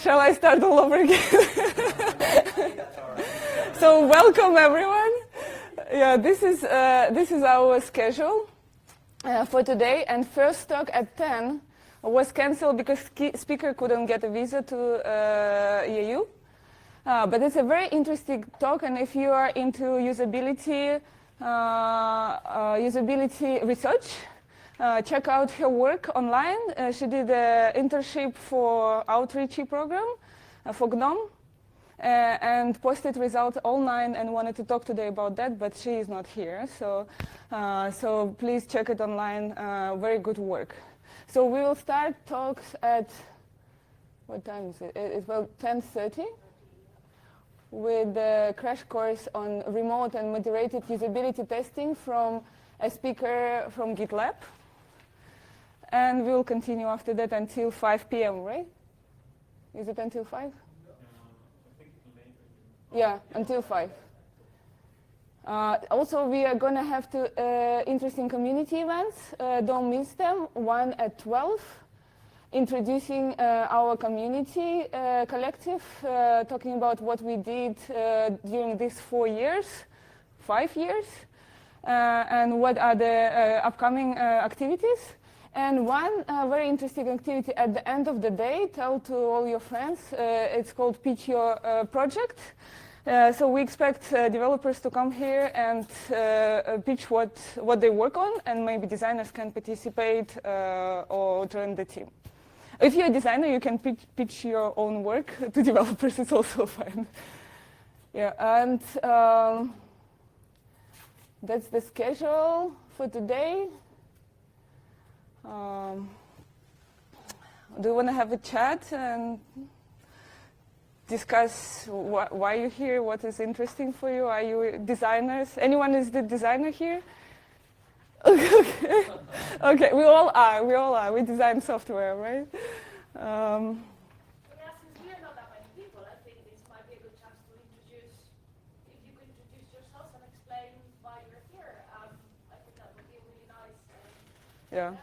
Shall I start all over again? So welcome everyone. Yeah, this is our schedule for today. And first talk at 10 was cancelled because speaker couldn't get a visa to EU. But it's a very interesting talk, and if you are into usability research, check out her work online. She did an internship for Outreach program for GNOME and posted results online and wanted to talk today about that, but she is not here. So please check it online. Very good work. So we will start talks at, what time is it? It's about 10:30 with a crash course on remote and moderated usability testing from a speaker from GitLab. And we will continue after that until 5 p.m., right? Is it until 5? I think later. Yeah, until 5. Also, we are going to have two interesting community events. Don't miss them. One at 12, introducing our community collective, talking about what we did during these 5 years, and what are the upcoming activities. And one very interesting activity at the end of the day, tell to all your friends, it's called Pitch Your Project. So we expect developers to come here and pitch what they work on, and maybe designers can participate or join the team. If you're a designer, you can pitch your own work to developers. It's also fine. Yeah, and that's the schedule for today. Do you want to have a chat and discuss why you're here, what is interesting for you? Are you designers? Anyone is the designer here? Okay. Okay, we all are. We design software, right? Since we are not that many people, I think this might be a good chance to introduce, if you could introduce yourselves and explain why you're here. I think that would be really nice. Yeah.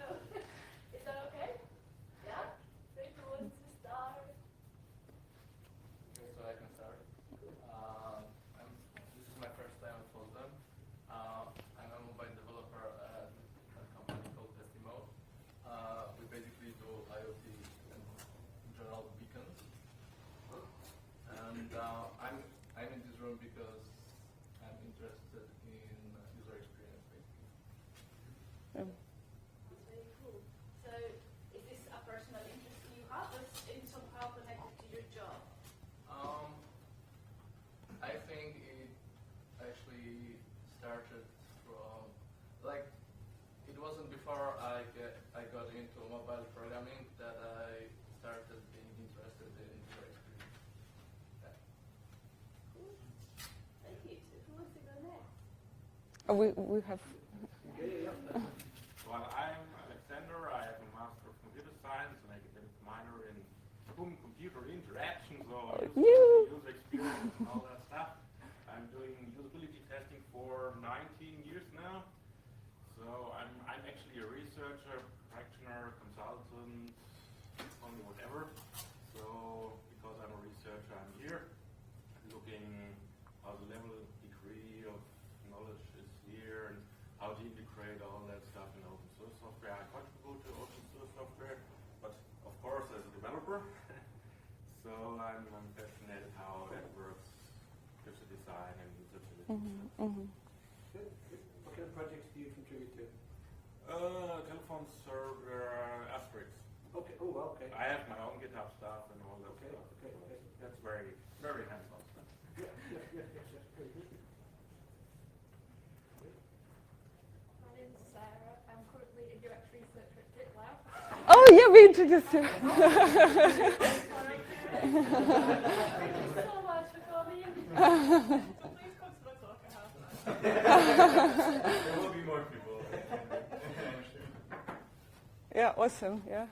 Is that okay? Yeah? So if you want to start. Okay, so I can start. This is my first time at FOSDEM. I'm a mobile developer at a company called FOSDEM. We basically do IoT and general beacons. And I'm in this room because I'm interested in user experience, basically. Yeah. That's very cool. So is this a personal interest you have, or is it somehow connected to your job? I think it actually started from, like, it wasn't before I got into mobile programming that I started being interested in user experience. Yeah. Cool. Thank you. So who wants to go next? We have. Well, I'm Alexander. I have a Master of Computer Science and academic minor in human-computer interactions or user experience and all that stuff. I'm doing usability testing for 19 years now. So I'm actually a researcher, practitioner, consultant, only whatever. So because I'm a researcher, I'm here looking how the level of degree of knowledge is here and how to integrate all that stuff in open source software. I contribute to open source software, but of course as a developer. So I'm passionate how that works with the design and usability. What kind of projects do you contribute to? Telephone server Asterix. Okay. Oh, well, okay. I have my own GitHub stuff and all that stuff. Okay. That's very, very hands-on stuff. Yes. Very good. My name is Sarah. I'm currently a direct researcher at GitLab. Oh yeah, we introduced you. Thank you so much for coming. So please come to the talk after. There will be more people. Yeah, awesome. Yeah.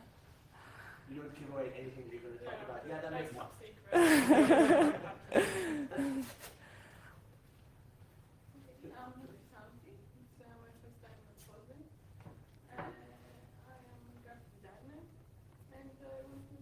You don't give away anything you're going to talk about. Yeah, that makes That's sense. top secret. I'm Santi. It's my first time at FOSDEM. I am a graphic designer, and I want to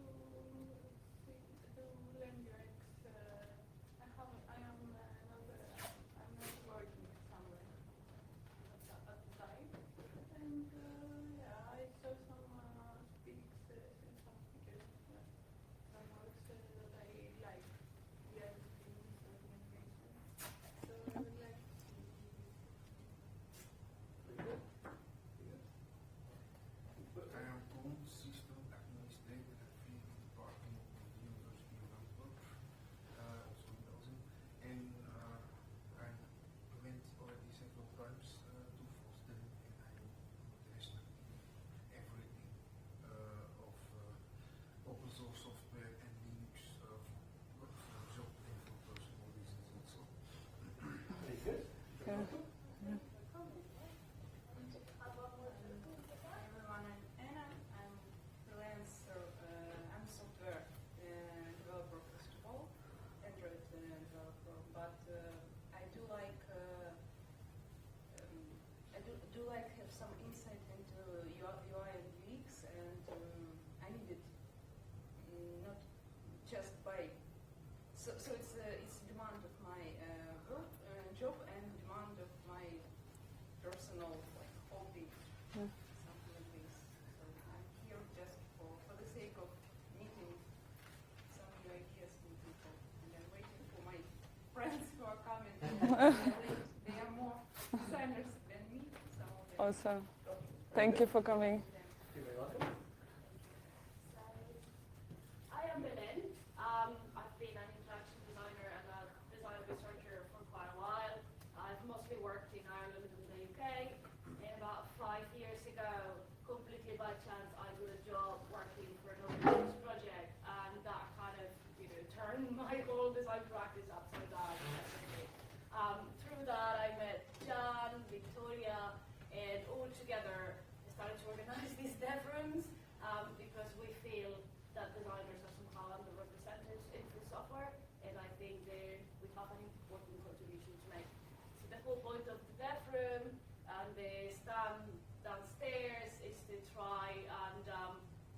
Awesome. Thank you for coming. You're very welcome. So, I am Belen. I've been an interaction designer and a design researcher for quite a while. I've mostly worked in Ireland and the UK. And about 5 years ago, completely by chance, I got a job working for an open source project, and that kind of, turned my whole design practice upside down. Basically. Through that, I met Jan, Victoria, and all together started to organize these dev rooms because we feel that designers are somehow underrepresented in free software, and I think we have an important contribution to make. So the whole point of the dev room and the stand downstairs is to try and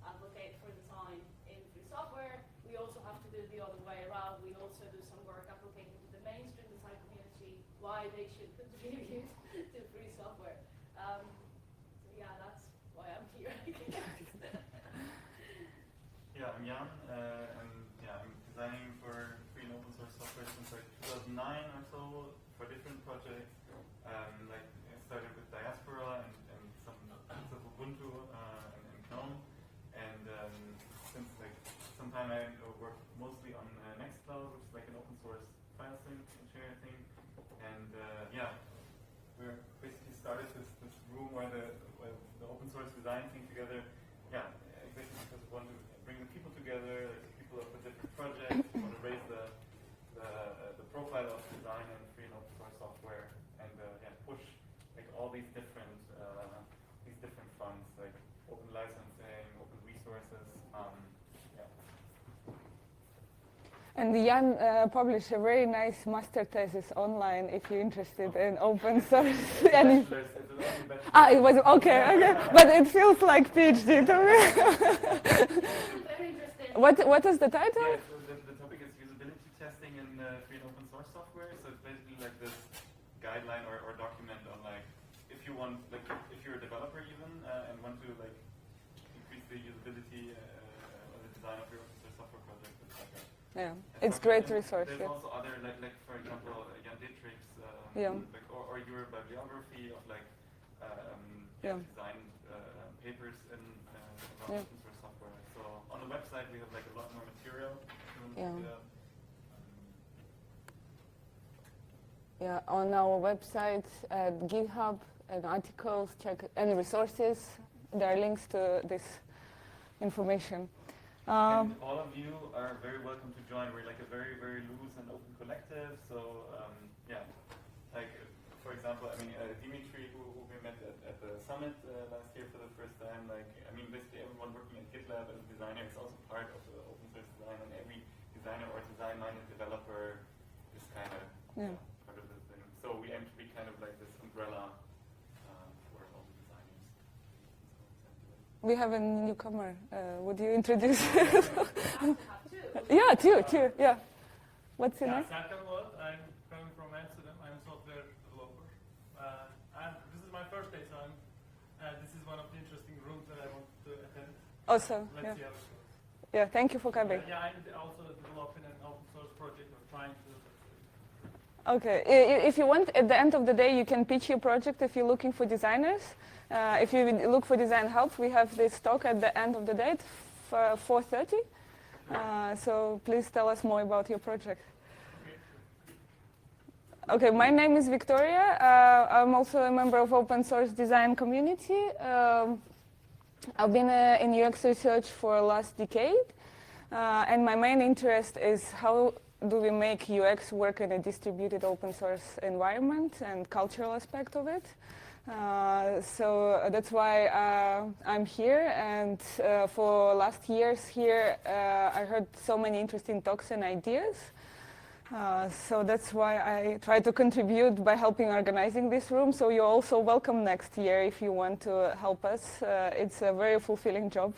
advocate for design in free software. We also have to do the other way around. We also do some work advocating to the mainstream design community why they should contribute to free software. So yeah, that's why I'm here. Yeah, I'm Jan, and yeah, I'm designing for free and open source software since like 2009 or so for different projects. Like I started with Diaspora and some bits of Ubuntu and GNOME, and since like some time I work mostly on Nextcloud, which is like an open source file sync and share thing, and yeah, we're basically started this room where the open source design thing together. Yeah, exactly because we want to bring the people together, like people up with different projects. We want to raise the profile of design and free and open source software, and yeah, push like all these different funds, like open licensing, open resources. Yeah. And Jan published a very nice master thesis online if you're interested in open source. And it was okay, but it feels like PhD to me. Very interesting. What is the title? Yeah, so the topic is usability testing in free and open source software. So it's basically like this guideline or document on like if you want, like if you're a developer even and want to like increase the usability of the design of your open source software project. It's like Yeah, it's great resource. There's Yeah. also other like for example Jan Dietrich's Yeah. like, or your bibliography of like Yeah. design papers in about Yeah. open source software. So on the website we have like a lot more material. Yeah. Yeah, on our website at GitHub and articles, check and resources. There are links to this information. And all of you are very welcome to join. We're like a very, very loose and open collective. So yeah, like for example, I mean Dimitri, who we met at the summit last year for the first time. Like I mean, basically everyone working at GitLab as a designer is also part of the open source design, and every designer or design-minded developer is kind of part of this thing. So we aim to be kind of like this umbrella for all the designers. We have a newcomer. Would you introduce? I have two. Yeah, two. Yeah. What's your name? Serkan World. I'm coming from Amsterdam. I'm a software developer. And this is my first day, so this is one of the interesting rooms that I want to attend. Awesome. Let's Yeah. see how it goes. Yeah. Thank you for coming. Yeah, I'm also developing an open source project or trying to. Okay. If you want, at the end of the day, you can pitch your project if you're looking for designers. If you look for design help, we have this talk at the end of the day, 4:30. So please tell us more about your project. Okay, my name is Victoria. I'm also a member of open source design community. I've been in UX research for the last decade, and my main interest is how do we make UX work in a distributed open source environment and cultural aspect of it. So that's why I'm here, and for last years here I heard so many interesting talks and ideas. So that's why I try to contribute by helping organizing this room. So you're also welcome next year if you want to help us. It's a very fulfilling job.